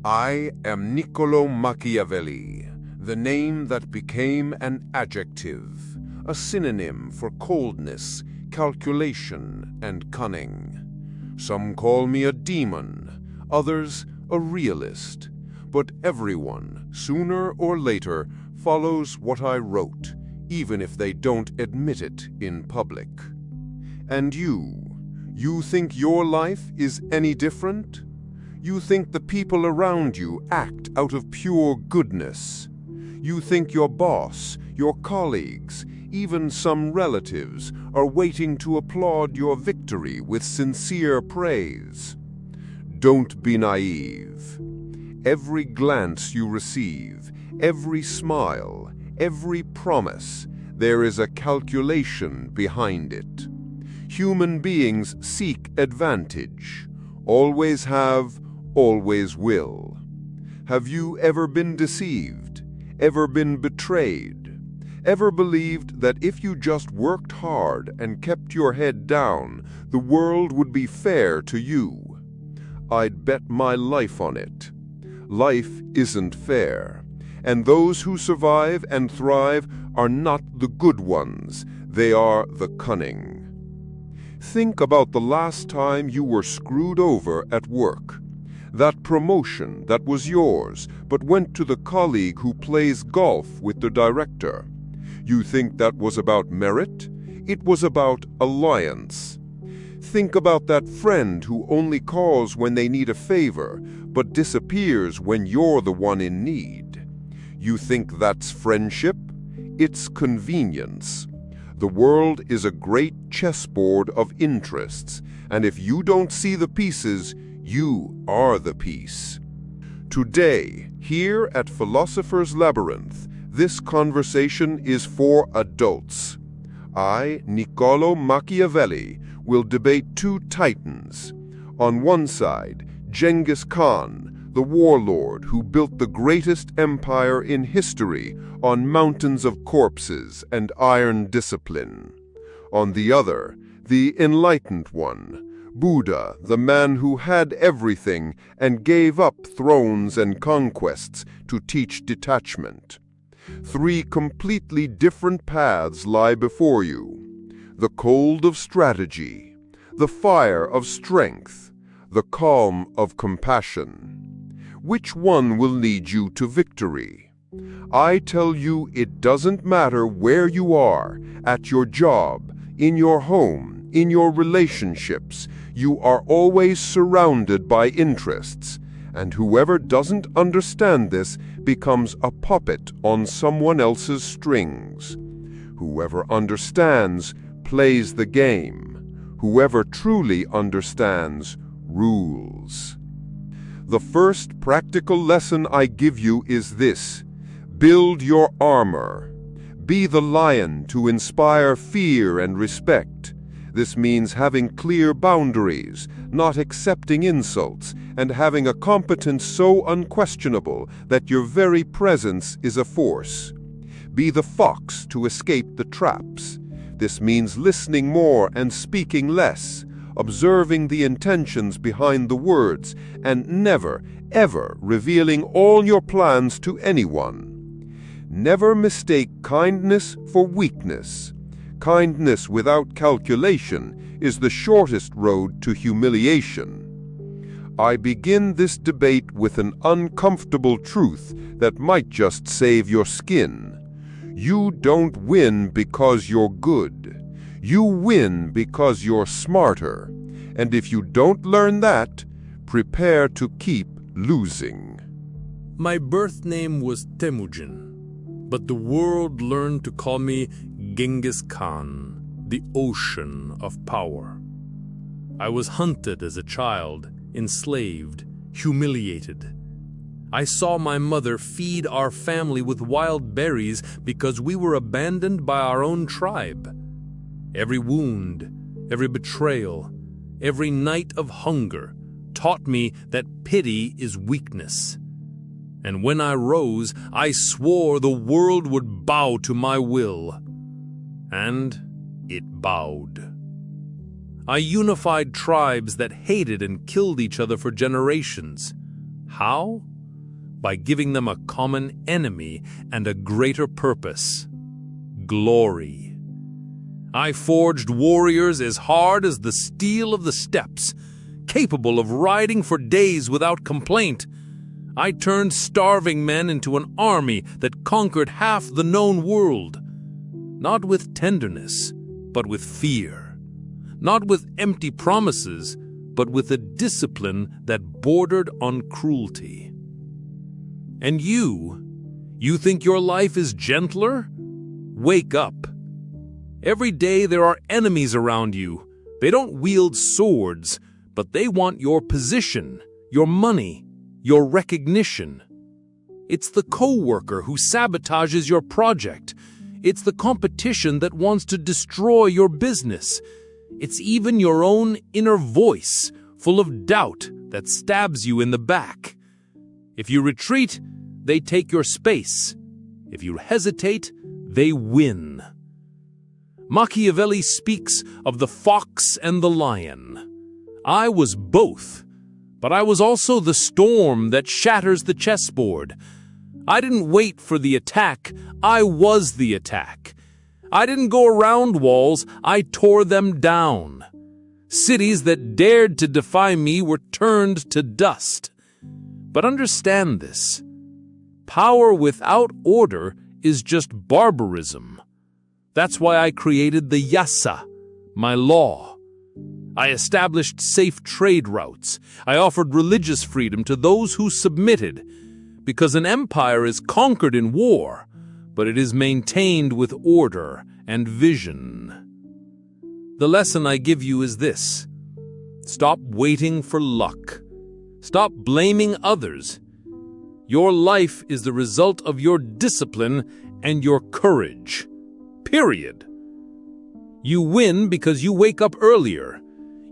I am Niccolò Machiavelli, the name that became an adjective, a synonym for coldness, calculation, and cunning. Some call me a demon, others a realist, but everyone, sooner or later, follows what I wrote, even if they don't admit it in public. And you think your life is any different? You think the people around you act out of pure goodness. You think your boss, your colleagues, even some relatives are waiting to applaud your victory with sincere praise. Don't be naive. Every glance you receive, every smile, every promise, there is a calculation behind it. Human beings seek advantage, always have, always will. Have you ever been deceived? Ever been betrayed? Ever believed that if you just worked hard and kept your head down, the world would be fair to you? I'd bet my life on it. Life isn't fair, and those who survive and thrive are not the good ones, they are the cunning. Think about the last time you were screwed over at work. That promotion that was yours but went to the colleague who plays golf with the director. You think that was about merit? It was about alliance. Think about that friend who only calls when they need a favor, but disappears when you're the one in need. You think that's friendship? It's convenience. The world is a great chessboard of interests, and if you don't see the pieces, you are the piece. Today, here at Philosopher's Labyrinth, this conversation is for adults. I, Niccolò Machiavelli, will debate two titans. On one side, Genghis Khan, the warlord who built the greatest empire in history on mountains of corpses and iron discipline. On the other, the Enlightened one, Buddha, the man who had everything and gave up thrones and conquests to teach detachment. Three completely different paths lie before you. The cold of strategy, the fire of strength, the calm of compassion. Which one will lead you to victory? I tell you, it doesn't matter where you are, at your job, in your home, in your relationships, you are always surrounded by interests, and whoever doesn't understand this becomes a puppet on someone else's strings. Whoever understands plays the game. Whoever truly understands rules. The first practical lesson I give you is this: build your armor. Be the lion to inspire fear and respect. This means having clear boundaries, not accepting insults, and having a competence so unquestionable that your very presence is a force. Be the fox to escape the traps. This means listening more and speaking less, observing the intentions behind the words, and never, ever revealing all your plans to anyone. Never mistake kindness for weakness. Kindness without calculation is the shortest road to humiliation. I begin this debate with an uncomfortable truth that might just save your skin. You don't win because you're good. You win because you're smarter. And if you don't learn that, prepare to keep losing. My birth name was Temujin, but the world learned to call me Genghis Khan, the ocean of power. I was hunted as a child, enslaved, humiliated. I saw my mother feed our family with wild berries because we were abandoned by our own tribe. Every wound, every betrayal, every night of hunger taught me that pity is weakness. And when I rose, I swore the world would bow to my will. And it bowed. I unified tribes that hated and killed each other for generations. How? By giving them a common enemy and a greater purpose: glory. I forged warriors as hard as the steel of the steppes, capable of riding for days without complaint. I turned starving men into an army that conquered half the known world, not with tenderness, but with fear, not with empty promises, but with a discipline that bordered on cruelty. And you think your life is gentler? Wake up. Every day there are enemies around you. They don't wield swords, but they want your position, your money, your recognition. It's the co-worker who sabotages your project. It's the competition that wants to destroy your business. It's even your own inner voice, full of doubt, that stabs you in the back. If you retreat, they take your space. If you hesitate, they win. Machiavelli speaks of the fox and the lion. I was both, but I was also the storm that shatters the chessboard. I didn't wait for the attack, I was the attack. I didn't go around walls, I tore them down. Cities that dared to defy me were turned to dust. But understand this: power without order is just barbarism. That's why I created the yasa, my law. I established safe trade routes. I offered religious freedom to those who submitted, because an empire is conquered in war, but it is maintained with order and vision. The lesson I give you is this: stop waiting for luck. Stop blaming others. Your life is the result of your discipline and your courage. Period. You win because you wake up earlier.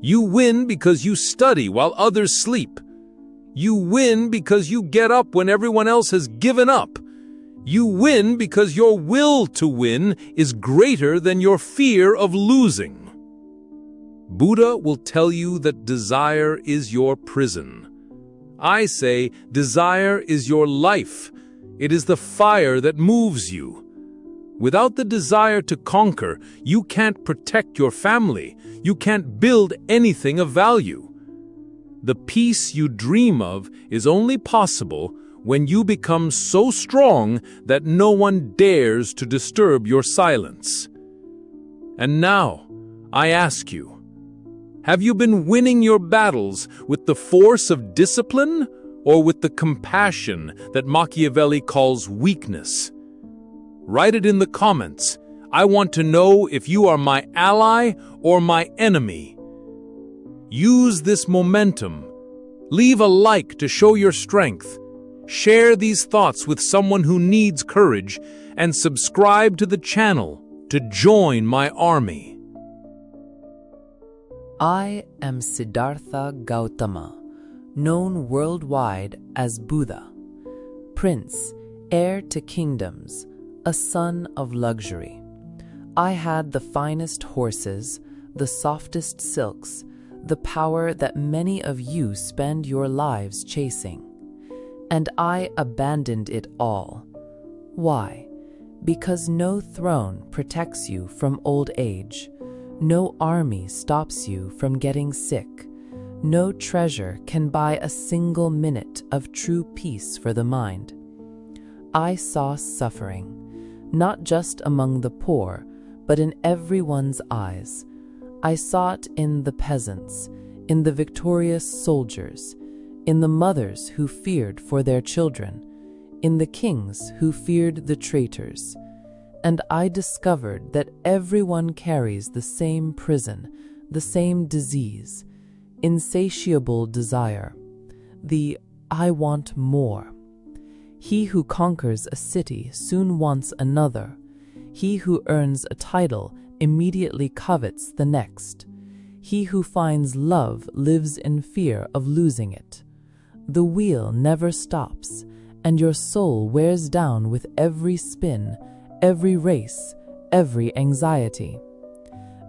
You win because you study while others sleep. You win because you get up when everyone else has given up. You win because your will to win is greater than your fear of losing. Buddha will tell you that desire is your prison. I say desire is your life. It is the fire that moves you. Without the desire to conquer, you can't protect your family. You can't build anything of value. The peace you dream of is only possible when you become so strong that no one dares to disturb your silence. And now, I ask you, have you been winning your battles with the force of discipline or with the compassion that Machiavelli calls weakness? Write it in the comments. I want to know if you are my ally or my enemy. Use this momentum. Leave a like to show your strength. Share these thoughts with someone who needs courage, and subscribe to the channel to join my army. I am Siddhartha Gautama, known worldwide as Buddha, prince, heir to kingdoms, a son of luxury. I had the finest horses, the softest silks, the power that many of you spend your lives chasing. And I abandoned it all. Why? Because no throne protects you from old age. No army stops you from getting sick. No treasure can buy a single minute of true peace for the mind. I saw suffering, not just among the poor, but in everyone's eyes. I saw it in the peasants, in the victorious soldiers, in the mothers who feared for their children, in the kings who feared the traitors. And I discovered that everyone carries the same prison, the same disease, insatiable desire, the I want more. He who conquers a city soon wants another. He who earns a title immediately covets the next. He who finds love lives in fear of losing it. The wheel never stops, and your soul wears down with every spin, every race, every anxiety.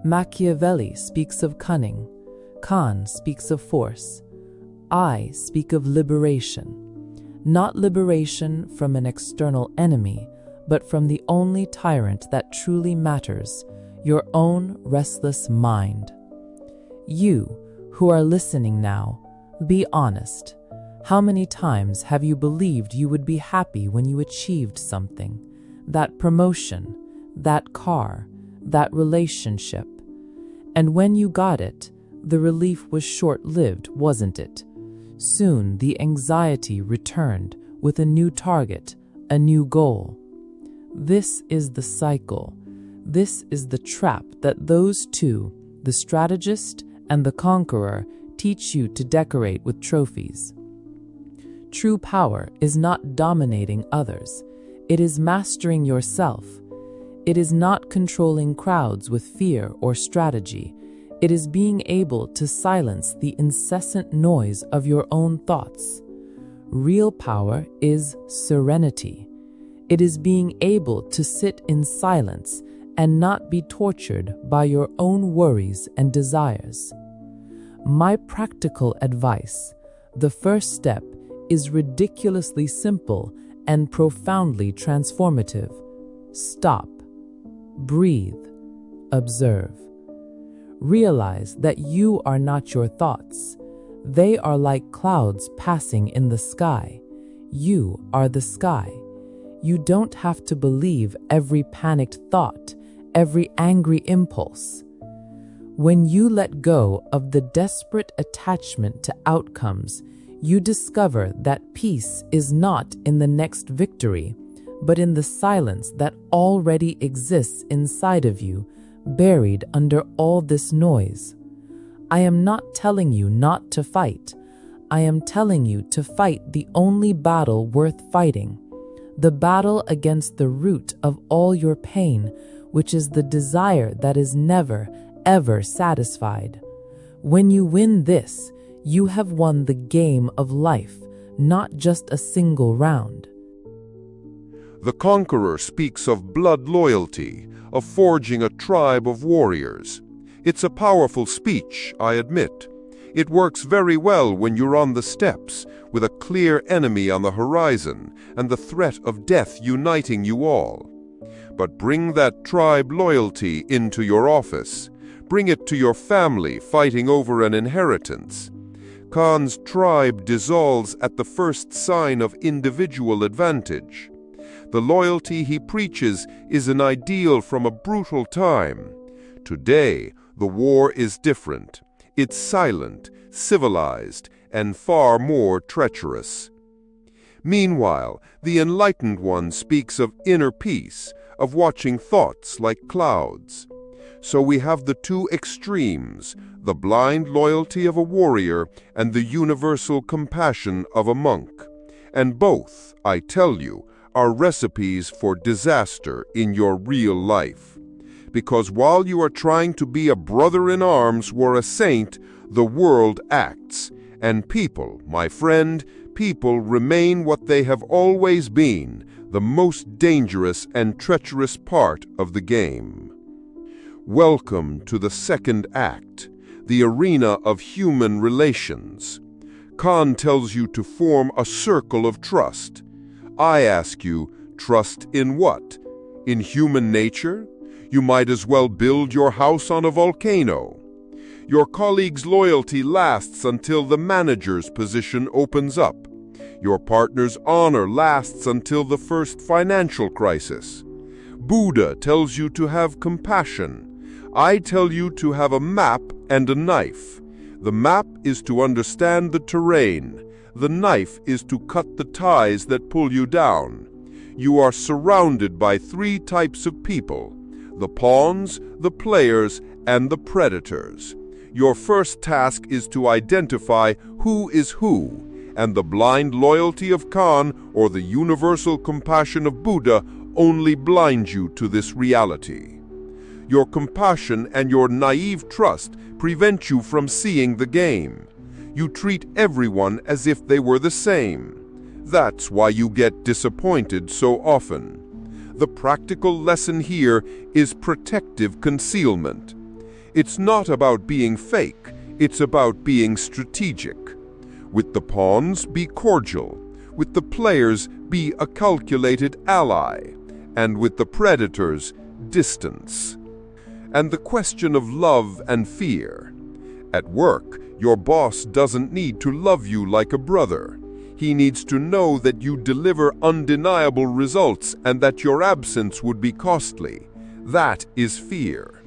Machiavelli speaks of cunning. Khan speaks of force. I speak of liberation, not liberation from an external enemy, but from the only tyrant that truly matters, your own restless mind. You, who are listening now, be honest. How many times have you believed you would be happy when you achieved something? That promotion, that car, that relationship. And when you got it, the relief was short-lived, wasn't it? Soon the anxiety returned with a new target, a new goal. This is the cycle. This is the trap that those two, the strategist and the conqueror, teach you to decorate with trophies. True power is not dominating others. It is mastering yourself. It is not controlling crowds with fear or strategy. It is being able to silence the incessant noise of your own thoughts. Real power is serenity. It is being able to sit in silence and not be tortured by your own worries and desires. My practical advice, the first step, is ridiculously simple and profoundly transformative. Stop. Breathe. Observe. Realize that you are not your thoughts. They are like clouds passing in the sky. You are the sky. You don't have to believe every panicked thought, every angry impulse. When you let go of the desperate attachment to outcomes, you discover that peace is not in the next victory, but in the silence that already exists inside of you, buried under all this noise. I am not telling you not to fight. I am telling you to fight the only battle worth fighting, the battle against the root of all your pain, which is the desire that is never, ever satisfied. When you win this, you have won the game of life, not just a single round. The conqueror speaks of blood loyalty, of forging a tribe of warriors. It's a powerful speech, I admit. It works very well when you're on the steps, with a clear enemy on the horizon, and the threat of death uniting you all. But bring that tribe loyalty into your office. Bring it to your family fighting over an inheritance. Khan's tribe dissolves at the first sign of individual advantage. The loyalty he preaches is an ideal from a brutal time. Today, the war is different. It's silent, civilized, and far more treacherous. Meanwhile, the Enlightened one speaks of inner peace, of watching thoughts like clouds. So we have the two extremes, the blind loyalty of a warrior and the universal compassion of a monk. And both, I tell you, are recipes for disaster in your real life. Because while you are trying to be a brother in arms or a saint, the world acts. And people, my friend, people remain what they have always been, the most dangerous and treacherous part of the game. Welcome to the second act, the arena of human relations. Khan tells you to form a circle of trust. I ask you, trust in what? In human nature? You might as well build your house on a volcano. Your colleague's loyalty lasts until the manager's position opens up. Your partner's honor lasts until the first financial crisis. Buddha tells you to have compassion. I tell you to have a map and a knife. The map is to understand the terrain. The knife is to cut the ties that pull you down. You are surrounded by three types of people: the pawns, the players, and the predators. Your first task is to identify who is who, and the blind loyalty of Khan or the universal compassion of Buddha only blind you to this reality. Your compassion and your naive trust prevent you from seeing the game. You treat everyone as if they were the same. That's why you get disappointed so often. The practical lesson here is protective concealment. It's not about being fake, it's about being strategic. With the pawns, be cordial. With the players, be a calculated ally. And with the predators, distance. And the question of love and fear. At work, your boss doesn't need to love you like a brother. He needs to know that you deliver undeniable results and that your absence would be costly. That is fear.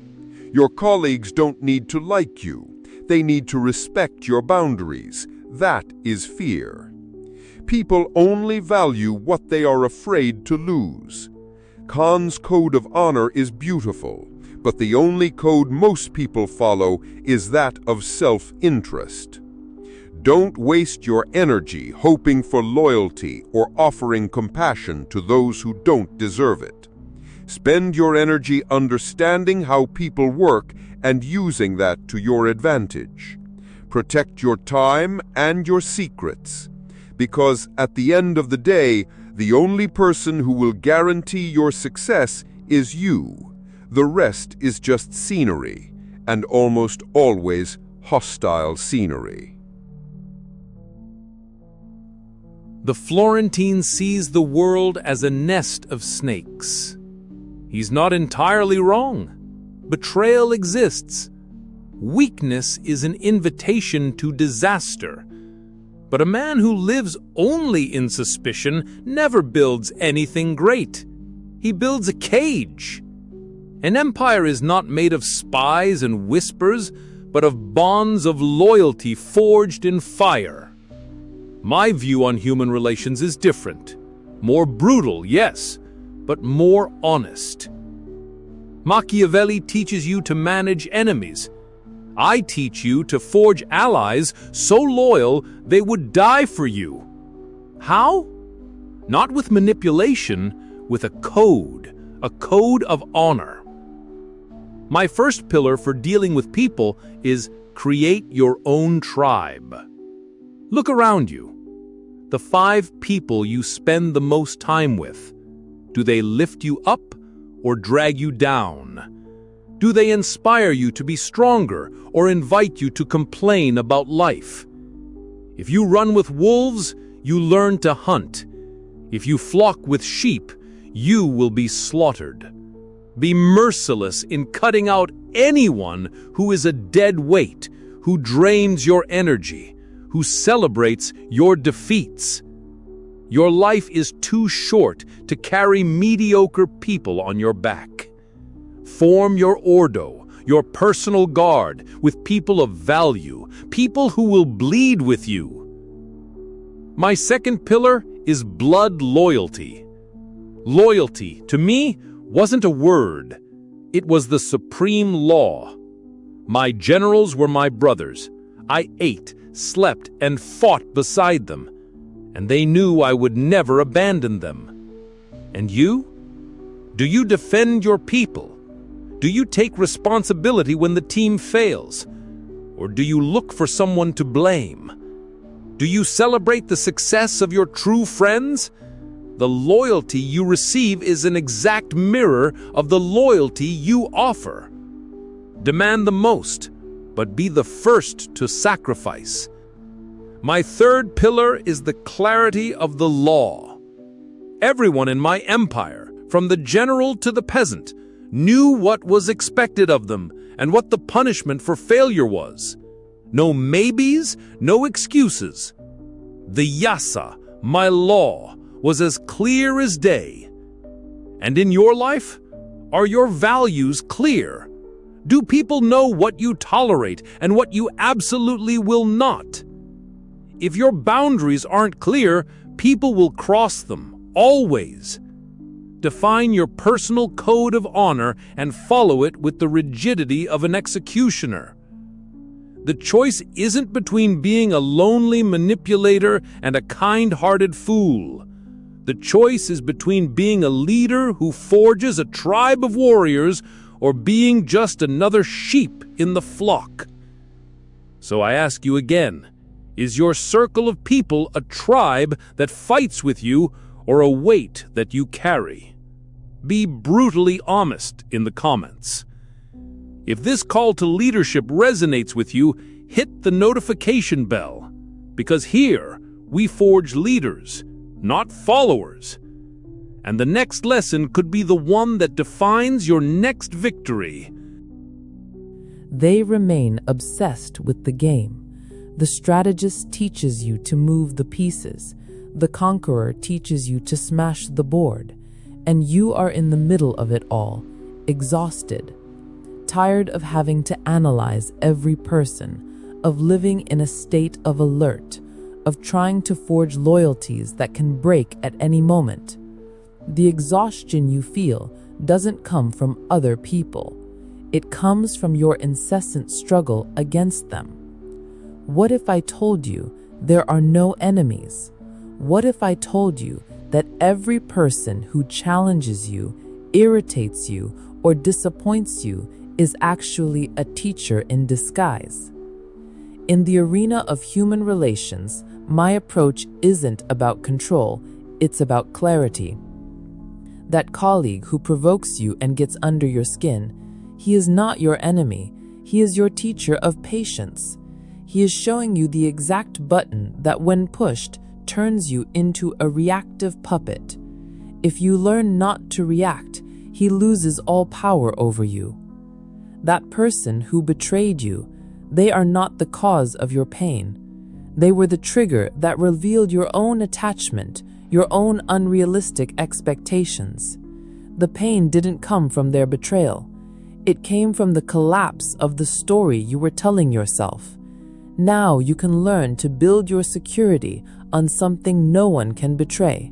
Your colleagues don't need to like you. They need to respect your boundaries. That is fear. People only value what they are afraid to lose. Khan's code of honor is beautiful, but the only code most people follow is that of self-interest. Don't waste your energy hoping for loyalty or offering compassion to those who don't deserve it. Spend your energy understanding how people work and using that to your advantage. Protect your time and your secrets, because at the end of the day, the only person who will guarantee your success is you. The rest is just scenery, and almost always hostile scenery. The Florentine sees the world as a nest of snakes. He's not entirely wrong. Betrayal exists. Weakness is an invitation to disaster. But a man who lives only in suspicion never builds anything great. He builds a cage. An empire is not made of spies and whispers, but of bonds of loyalty forged in fire. My view on human relations is different. More brutal, yes, but more honest. Machiavelli teaches you to manage enemies. I teach you to forge allies so loyal they would die for you. How? Not with manipulation, with a code of honor. My first pillar for dealing with people is create your own tribe. Look around you. The 5 people you spend the most time with, do they lift you up or drag you down? Do they inspire you to be stronger or invite you to complain about life? If you run with wolves, you learn to hunt. If you flock with sheep, you will be slaughtered. Be merciless in cutting out anyone who is a dead weight, who drains your energy, who celebrates your defeats. Your life is too short to carry mediocre people on your back. Form your ordo, your personal guard, with people of value, people who will bleed with you. My second pillar is blood loyalty. Loyalty, to me, wasn't a word. It was the supreme law. My generals were my brothers. I ate, slept, and fought beside them. And they knew I would never abandon them. And you? Do you defend your people? Do you take responsibility when the team fails? Or do you look for someone to blame? Do you celebrate the success of your true friends? The loyalty you receive is an exact mirror of the loyalty you offer. Demand the most, but be the first to sacrifice. My third pillar is the clarity of the law. Everyone in my empire, from the general to the peasant, knew what was expected of them and what the punishment for failure was. No maybes, no excuses. The yasa, my law, was as clear as day. And in your life, are your values clear? Do people know what you tolerate and what you absolutely will not? If your boundaries aren't clear, people will cross them, always. Define your personal code of honor and follow it with the rigidity of an executioner. The choice isn't between being a lonely manipulator and a kind-hearted fool. The choice is between being a leader who forges a tribe of warriors or being just another sheep in the flock. So I ask you again, is your circle of people a tribe that fights with you or a weight that you carry? Be brutally honest in the comments. If this call to leadership resonates with you, hit the notification bell, because here we forge leaders, not followers. And the next lesson could be the one that defines your next victory. They remain obsessed with the game. The strategist teaches you to move the pieces. The conqueror teaches you to smash the board. And you are in the middle of it all, exhausted, tired of having to analyze every person, of living in a state of alert, of trying to forge loyalties that can break at any moment. The exhaustion you feel doesn't come from other people. It comes from your incessant struggle against them. What if I told you there are no enemies? What if I told you that every person who challenges you, irritates you, or disappoints you is actually a teacher in disguise? In the arena of human relations, my approach isn't about control, it's about clarity. That colleague who provokes you and gets under your skin, he is not your enemy, he is your teacher of patience. He is showing you the exact button that, when pushed, turns you into a reactive puppet. If you learn not to react, he loses all power over you. That person who betrayed you, they are not the cause of your pain. They were the trigger that revealed your own attachment, your own unrealistic expectations. The pain didn't come from their betrayal. It came from the collapse of the story you were telling yourself. Now you can learn to build your security on something no one can betray,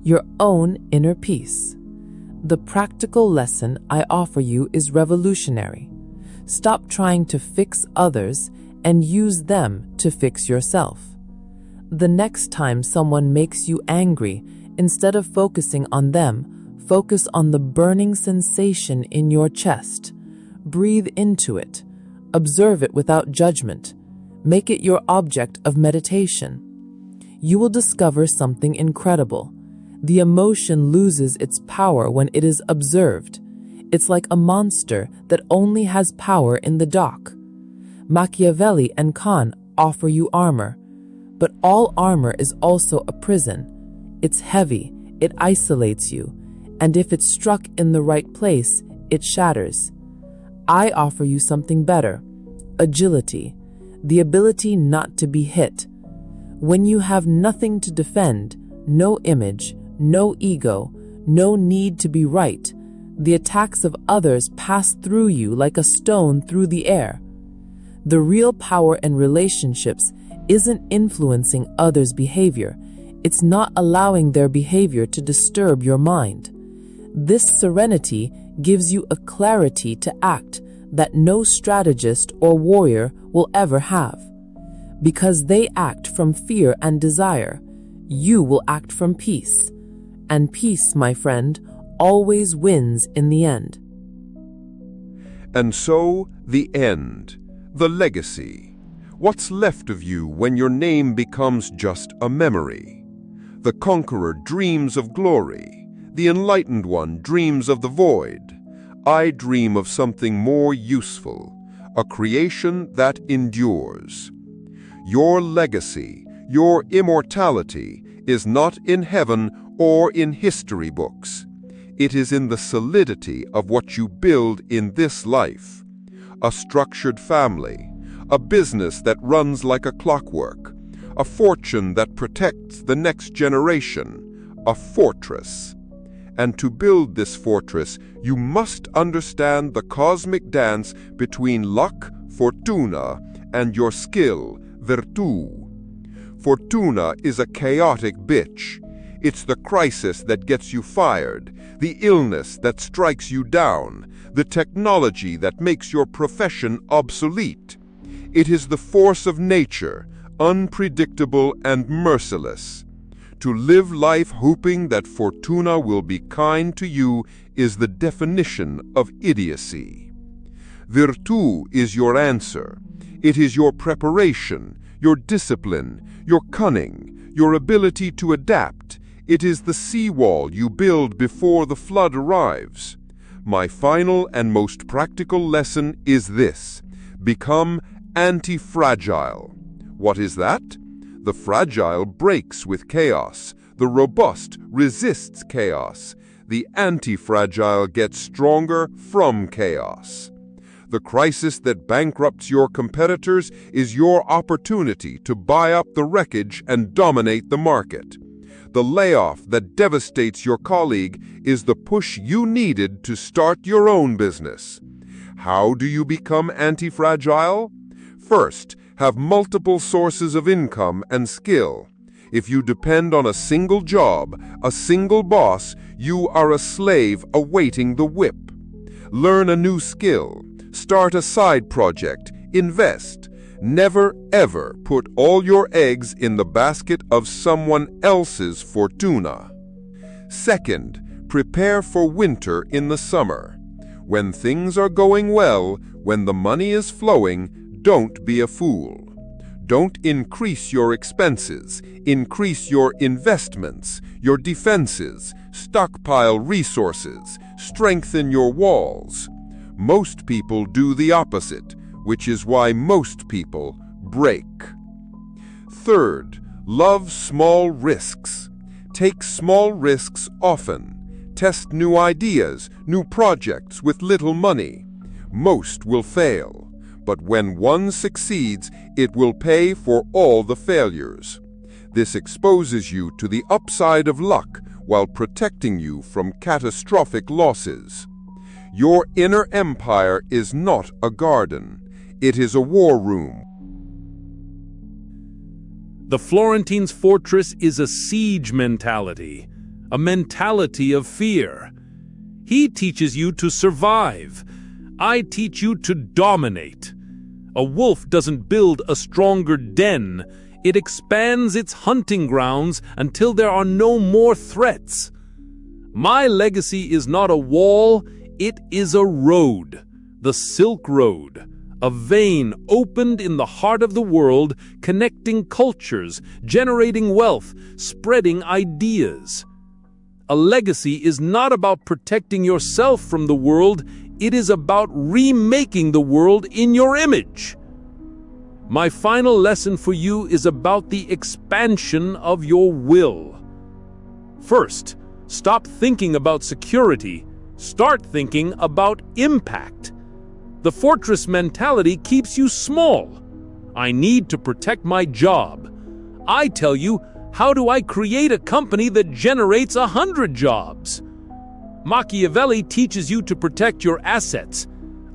your own inner peace. The practical lesson I offer you is revolutionary. Stop trying to fix others and use them to fix yourself. The next time someone makes you angry, instead of focusing on them, focus on the burning sensation in your chest. Breathe into it. Observe it without judgment. Make it your object of meditation. You will discover something incredible. The emotion loses its power when it is observed. It's like a monster that only has power in the dock. Machiavelli and Khan offer you armor, but all armor is also a prison. It's heavy, it isolates you, and if it's struck in the right place, it shatters. I offer you something better: agility, the ability not to be hit. When you have nothing to defend, no image, no ego, no need to be right, the attacks of others pass through you like a stone through the air. The real power in relationships isn't influencing others' behavior. It's not allowing their behavior to disturb your mind. This serenity gives you a clarity to act that no strategist or warrior will ever have. Because they act from fear and desire, you will act from peace. And peace, my friend, always wins in the end. And so, the end, the legacy. What's left of you when your name becomes just a memory? The conqueror dreams of glory. The enlightened one dreams of the void. I dream of something more useful, a creation that endures. Your legacy, your immortality, is not in heaven or in history books. It is in the solidity of what you build in this life. A structured family, a business that runs like a clockwork, a fortune that protects the next generation, a fortress. And to build this fortress, you must understand the cosmic dance between luck, fortuna, and your skill, virtù. Fortuna is a chaotic bitch. It's the crisis that gets you fired, the illness that strikes you down, the technology that makes your profession obsolete. It is the force of nature, unpredictable and merciless. To live life hoping that Fortuna will be kind to you is the definition of idiocy. Virtù is your answer. It is your preparation, your discipline, your cunning, your ability to adapt. It is the seawall you build before the flood arrives. My final and most practical lesson is this: become anti-fragile. What is that? The fragile breaks with chaos. The robust resists chaos. The anti-fragile gets stronger from chaos. The crisis that bankrupts your competitors is your opportunity to buy up the wreckage and dominate the market. The layoff that devastates your colleague is the push you needed to start your own business. How do you become anti-fragile? First, have multiple sources of income and skill. If you depend on a single job, a single boss, you are a slave awaiting the whip. Learn a new skill. Start a side project. Invest. Never, ever put all your eggs in the basket of someone else's fortuna. Second, prepare for winter in the summer. When things are going well, when the money is flowing, don't be a fool. Don't increase your expenses. Increase your investments, your defenses, stockpile resources, strengthen your walls. Most people do the opposite, which is why most people break. Third, love small risks. Take small risks often. Test new ideas, new projects with little money. Most will fail, but when one succeeds, it will pay for all the failures. This exposes you to the upside of luck while protecting you from catastrophic losses. Your inner empire is not a garden. It is a war room. The Florentine's fortress is a siege mentality, a mentality of fear. He teaches you to survive. I teach you to dominate. A wolf doesn't build a stronger den. It expands its hunting grounds until there are no more threats. My legacy is not a wall, it is a road, the Silk Road, a vein opened in the heart of the world, connecting cultures, generating wealth, spreading ideas. A legacy is not about protecting yourself from the world, it is about remaking the world in your image. My final lesson for you is about the expansion of your will. First, stop thinking about security. Start thinking about impact. The fortress mentality keeps you small. I need to protect my job. I tell you, how do I create a company that generates 100 jobs? Machiavelli teaches you to protect your assets.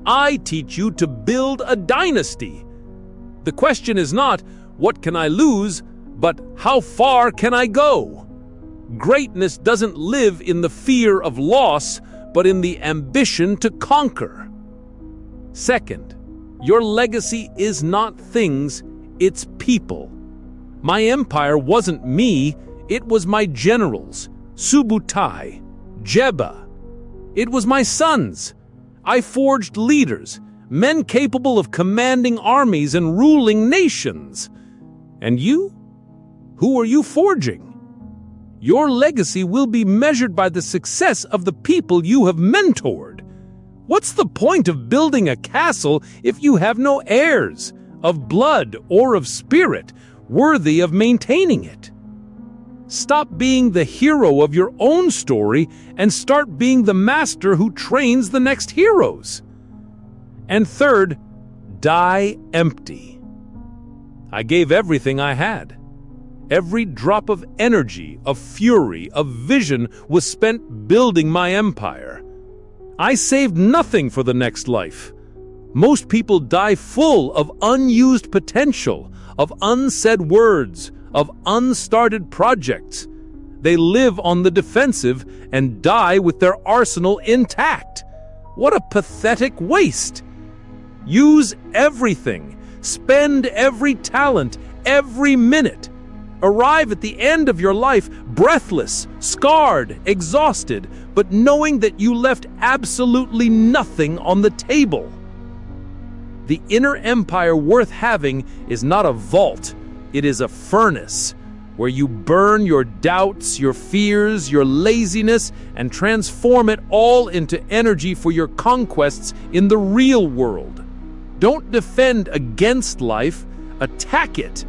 I teach you to build a dynasty. The question is not, what can I lose, but how far can I go? Greatness doesn't live in the fear of loss, but in the ambition to conquer. Second, your legacy is not things, it's people. My empire wasn't me, it was my generals, Subutai, Jeba. It was my sons. I forged leaders, men capable of commanding armies and ruling nations. And you? Who are you forging? Your legacy will be measured by the success of the people you have mentored. What's the point of building a castle if you have no heirs, of blood or of spirit, worthy of maintaining it? Stop being the hero of your own story and start being the master who trains the next heroes. And third, die empty. I gave everything I had. Every drop of energy, of fury, of vision was spent building my empire. I saved nothing for the next life. Most people die full of unused potential, of unsaid words, of unstarted projects. They live on the defensive and die with their arsenal intact. What a pathetic waste! Use everything. Spend every talent, every minute. Arrive at the end of your life breathless, scarred, exhausted, but knowing that you left absolutely nothing on the table. The inner empire worth having is not a vault, it is a furnace where you burn your doubts, your fears, your laziness, and transform it all into energy for your conquests in the real world. Don't defend against life, attack it.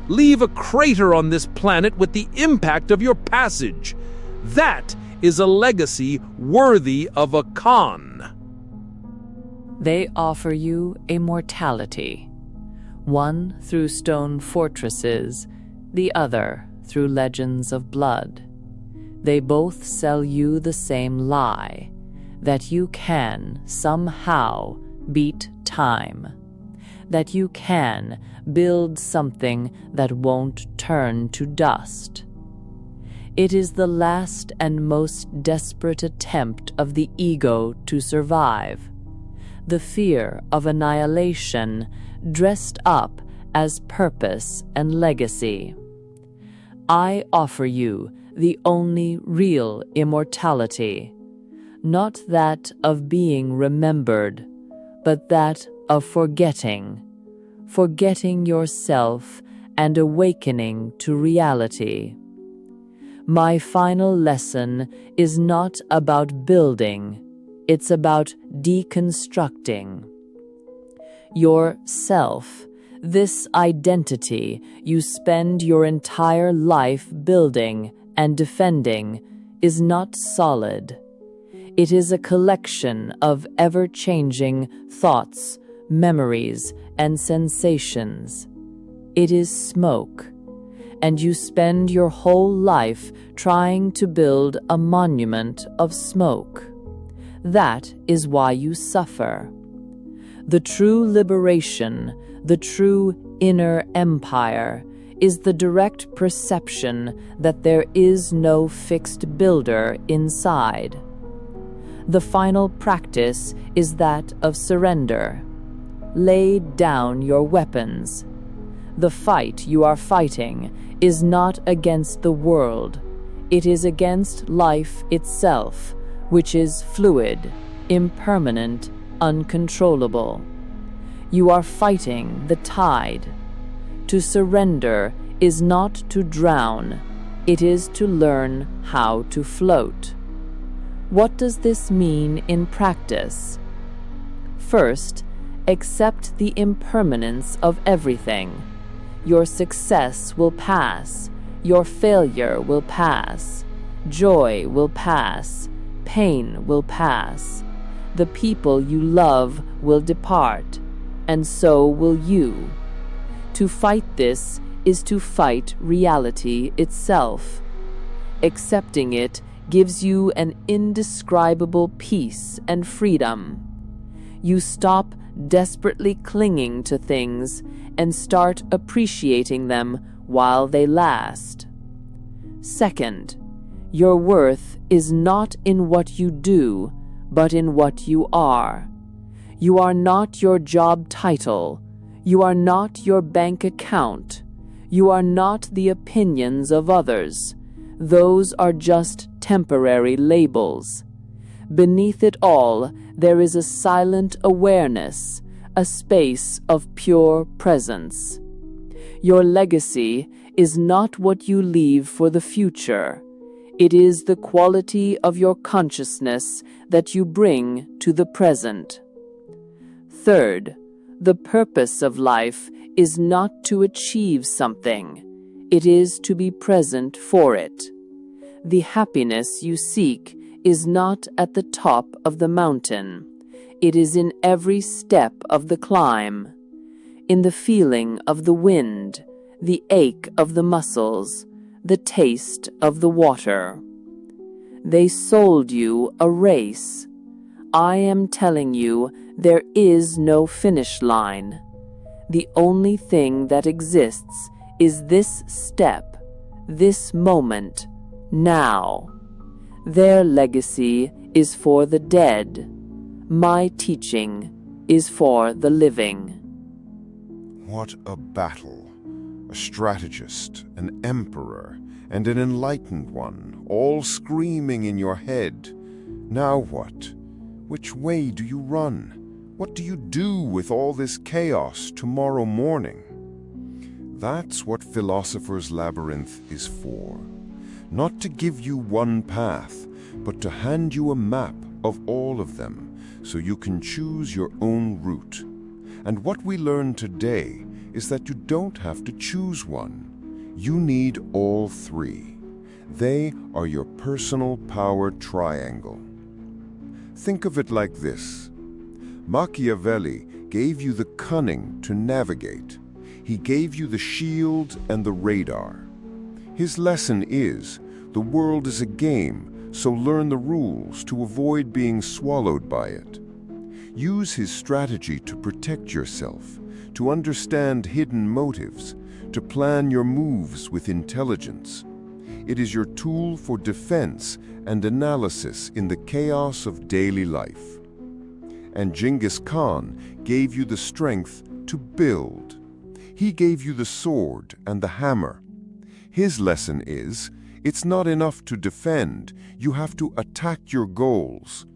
Leave a crater on this planet with the impact of your passage. That is a legacy worthy of a Khan. They offer you immortality, one through stone fortresses, the other through legends of blood. They both sell you the same lie, that you can somehow beat time, that you can build something that won't turn to dust. It is the last and most desperate attempt of the ego to survive, the fear of annihilation dressed up as purpose and legacy. I offer you the only real immortality, not that of being remembered, but that of forgetting yourself and awakening to reality. My final lesson is not about building, it's about deconstructing. Your self, this identity you spend your entire life building and defending, is not solid. It is a collection of ever-changing thoughts, memories, and sensations. It is smoke, and you spend your whole life trying to build a monument of smoke. That is why you suffer. The true liberation, the true inner empire, is the direct perception that there is no fixed builder inside. The final practice is that of surrender. Lay down your weapons. The fight you are fighting is not against the world. It is against life itself, which is fluid, impermanent, uncontrollable. You are fighting the tide. To surrender is not to drown, it is to learn how to float. What does this mean in practice? First, accept the impermanence of everything. Your success will pass, your failure will pass, joy will pass, pain will pass. The people you love will depart, and so will you. To fight this is to fight reality itself. Accepting it gives you an indescribable peace and freedom. You stop desperately clinging to things and start appreciating them while they last. Second, your worth is not in what you do, but in what you are. You are not your job title. You are not your bank account. You are not the opinions of others. Those are just temporary labels. Beneath it all, there is a silent awareness, a space of pure presence. Your legacy is not what you leave for the future. It is the quality of your consciousness that you bring to the present. Third, the purpose of life is not to achieve something. It is to be present for it. The happiness you seek is not at the top of the mountain. It is in every step of the climb, in the feeling of the wind, the ache of the muscles, the taste of the water. They sold you a race. I am telling you, there is no finish line. The only thing that exists is this step, this moment, now. Their legacy is for the dead. My teaching is for the living. What a battle! A strategist, an emperor, and an enlightened one, all screaming in your head. Now what? Which way do you run? What do you do with all this chaos tomorrow morning? That's what Philosopher's Labyrinth is for. Not to give you one path, but to hand you a map of all of them, so you can choose your own route. And what we learn today is that you don't have to choose one. You need all three. They are your personal power triangle. Think of it like this. Machiavelli gave you the cunning to navigate. He gave you the shield and the radar. His lesson is, the world is a game, so learn the rules to avoid being swallowed by it. Use his strategy to protect yourself, to understand hidden motives, to plan your moves with intelligence. It is your tool for defense and analysis in the chaos of daily life. And Genghis Khan gave you the strength to build. He gave you the sword and the hammer. His lesson is, it's not enough to defend, you have to attack your goals.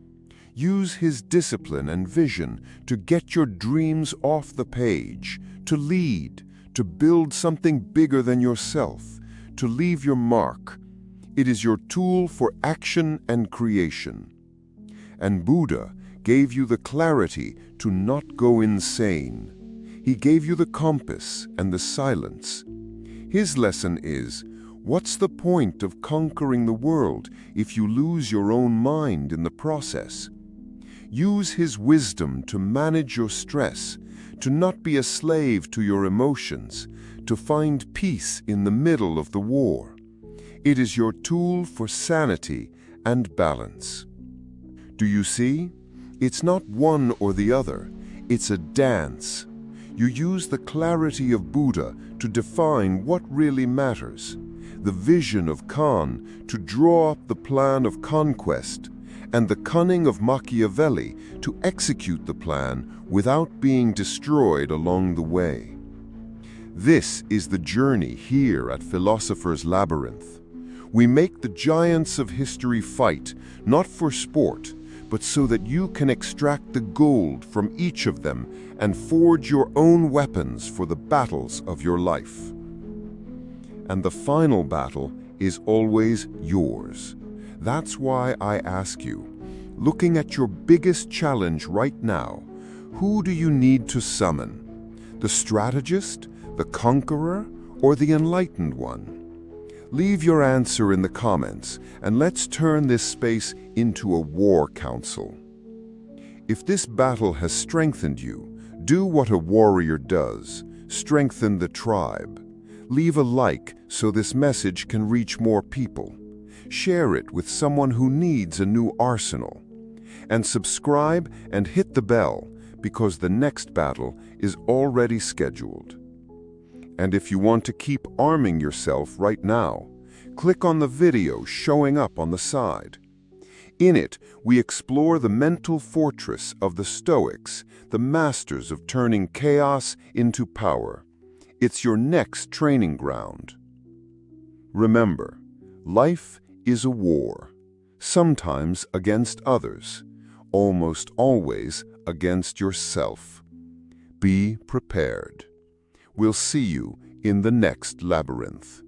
Use his discipline and vision to get your dreams off the page, to lead, to build something bigger than yourself, to leave your mark. It is your tool for action and creation. And Buddha gave you the clarity to not go insane. He gave you the compass and the silence. His lesson is, what's the point of conquering the world if you lose your own mind in the process? Use his wisdom to manage your stress, to not be a slave to your emotions, to find peace in the middle of the war. It is your tool for sanity and balance. Do you see? It's not one or the other. It's a dance. You use the clarity of Buddha to define what really matters, the vision of Khan to draw up the plan of conquest, and the cunning of Machiavelli to execute the plan without being destroyed along the way. This is the journey here at Philosopher's Labyrinth. We make the giants of history fight, not for sport, but so that you can extract the gold from each of them and forge your own weapons for the battles of your life. And the final battle is always yours. That's why I ask you, looking at your biggest challenge right now, who do you need to summon? The strategist, the conqueror, or the enlightened one? Leave your answer in the comments, and let's turn this space into a war council. If this battle has strengthened you, do what a warrior does. Strengthen the tribe. Leave a like so this message can reach more people. Share it with someone who needs a new arsenal. And subscribe and hit the bell, because the next battle is already scheduled. And if you want to keep arming yourself right now, click on the video showing up on the side. In it, we explore the mental fortress of the Stoics, the masters of turning chaos into power. It's your next training ground. Remember, life is a war, sometimes against others, almost always against yourself. Be prepared. We'll see you in the next labyrinth.